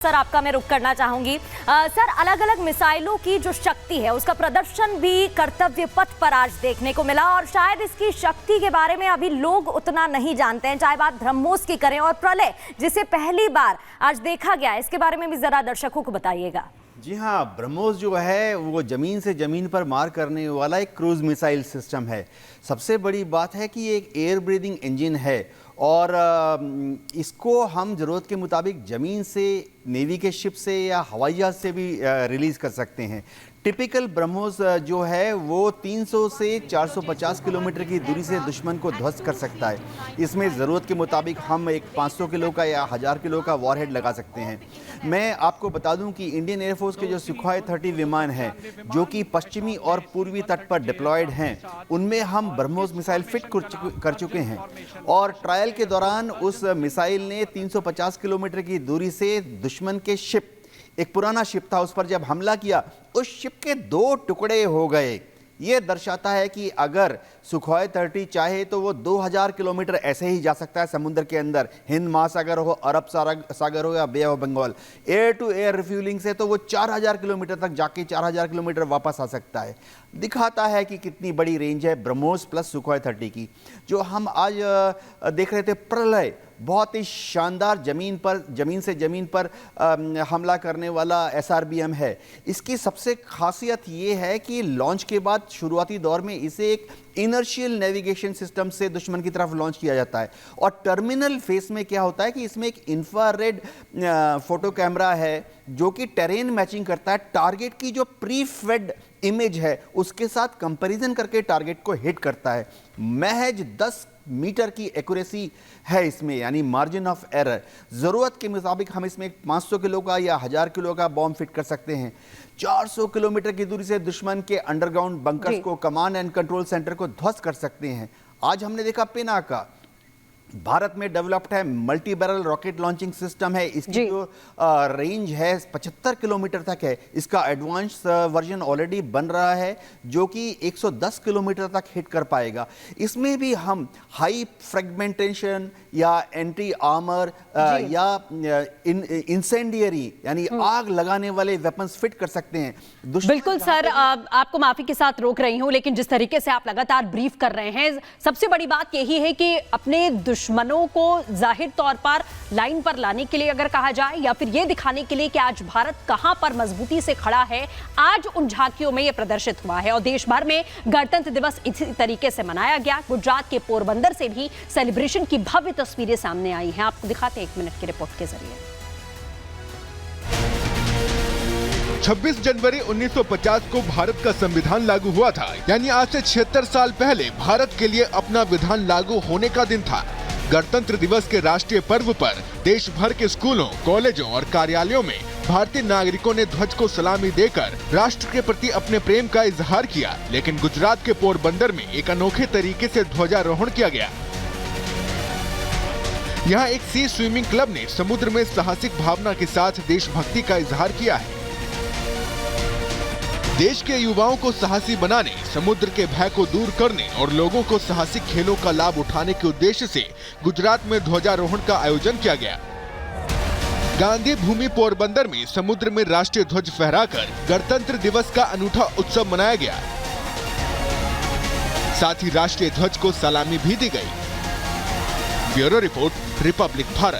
Sir आपका मैं रुख करना चाहूंगी। सर अलग अलग मिसाइलों की जो शक्ति है उसका प्रदर्शन भी कर्तव्य पथ पर आज देखने को मिला और शायद इसकी शक्ति के बारे में अभी लोग उतना नहीं जानते हैं, चाहे बात ब्रह्मोस की करें और प्रलय जिसे पहली बार आज देखा गया, इसके बारे में भी जरा दर्शकों को बताइएगा। जी हाँ, ब्रह्मोस जो है वो ज़मीन से ज़मीन पर मार करने वाला एक क्रूज मिसाइल सिस्टम है। सबसे बड़ी बात है कि ये एक एयर ब्रीदिंग इंजन है और इसको हम ज़रूरत के मुताबिक ज़मीन से, नेवी के शिप से या हवाई जहाज़ से भी रिलीज़ कर सकते हैं। टिपिकल ब्रह्मोस जो है वो 300 से 450 किलोमीटर की दूरी से दुश्मन को ध्वस्त कर सकता है। इसमें ज़रूरत के मुताबिक हम एक 500 किलो का या 1000 किलो का वॉरहेड लगा सकते हैं। मैं आपको बता दूं कि इंडियन एयरफोर्स के जो सुखोई 30 विमान हैं जो कि पश्चिमी और पूर्वी तट पर डिप्लॉयड हैं, उनमें हम ब्रह्मोस मिसाइल फिट कर चुके हैं और ट्रायल के दौरान उस मिसाइल ने 350 किलोमीटर की दूरी से दुश्मन के शिप, एक पुराना शिप था, उस पर जब हमला किया उस शिप के 2 टुकड़े हो गए। ये दर्शाता है कि अगर सुखोई 30 चाहे तो वो 2000 किलोमीटर ऐसे ही जा सकता है समुद्र के अंदर, हिंद महासागर हो, अरब सागर हो या bay of Bengal. Air to air refuelling से तो वो 4000 किलोमीटर तक जाके 4000 किलोमीटर वापस आ सकता है। दिखाता है कि कितनी बड़ी रेंज है ब्रह्मोस प्लस सुखोई 30 की। जो हम आज देख रहे थे प्रलय, बहुत ही शानदार ज़मीन से ज़मीन पर हमला करने वाला SRBM है। इसकी सबसे खासियत ये है कि लॉन्च के बाद शुरुआती दौर में इसे एक इनर्शियल नेविगेशन सिस्टम से दुश्मन की तरफ लॉन्च किया जाता है और टर्मिनल फेस में क्या होता है कि इसमें एक इंफ्रारेड फोटो कैमरा है जो कि टेरेन मैचिंग करता है। टारगेट की जो प्री फेड इमेज है उसके साथ कंपैरिजन करके टारगेट को हिट करता है। महज 10 मीटर की एक्यूरेसी है इसमें, यानी मार्जिन ऑफ एरर। ज़रूरत के मुताबिक हम इसमें 500 किलो का या 1000 किलो का बॉम्ब फिट कर सकते हैं। 400 किलोमीटर की दूरी से दुश्मन के अंडरग्राउंड बंकर्स को, कमांड एंड कंट्रोल सेंटर को ध्वस्त कर सकते हैं। आज हमने देखा पिनाका, भारत में डेवलप्ड है, multi barrel rocket launching system है। इसकी जो रेंज है 75 किलोमीटर तक है। इसका एडवांस वर्जन ऑलरेडी बन रहा है जो कि 110 किलोमीटर तक हिट कर पाएगा। इसमें भी हम हाई फ्रेगमेंटेशन या एंटी आर्मर या इंसेंडियरी यानी आग लगाने वाले वेपन्स फिट कर सकते हैं। बिल्कुल सर, आपको माफी के साथ रोक रही हूं, लेकिन जिस तरीके से आप लगातार ब्रीफ कर रहे हैं, सबसे बड़ी बात यही है कि अपने दुश्मनों को जाहिर तौर पर लाइन पर लाने के लिए अगर कहा जाए या फिर यह दिखाने के लिए कि आज भारत कहां पर मजबूती से खड़ा है, आज उन झांकियों में यह प्रदर्शित हुआ है और देश भर में गणतंत्र दिवस इसी तरीके से मनाया गया। गुजरात के पोरबंदर से भी सेलिब्रेशन की भव्य तस्वीरें सामने आई हैं। आपको दिखाते हैं 1 मिनट की रिपोर्ट के जरिए। 26 जनवरी 1950 को भारत का संविधान लागू हुआ था, यानी आज से 76 साल पहले भारत के लिए अपना विधान लागू होने का दिन था। गणतंत्र दिवस के राष्ट्रीय पर्व पर देश भर के स्कूलों, कॉलेजों और कार्यालयों में भारतीय नागरिकों ने ध्वज को सलामी देकर राष्ट्र के प्रति अपने प्रेम का इजहार किया। लेकिन गुजरात के पोरबंदर में एक अनोखे तरीके से ध्वजारोहण किया गया। यहाँ एक सी स्विमिंग क्लब ने समुद्र में साहसिक भावना के साथ देशभक्ति का इजहार किया है। देश के युवाओं को साहसी बनाने, समुद्र के भय को दूर करने और लोगों को साहसिक खेलों का लाभ उठाने के उद्देश्य से गुजरात में ध्वजारोहण का आयोजन किया गया। गांधी भूमि पोरबंदर में समुद्र में राष्ट्रीय ध्वज फहराकर गणतंत्र दिवस का अनूठा उत्सव मनाया गया। साथ ही राष्ट्रीय ध्वज को सलामी भी दी गई। Bureau report, Republic Bharat.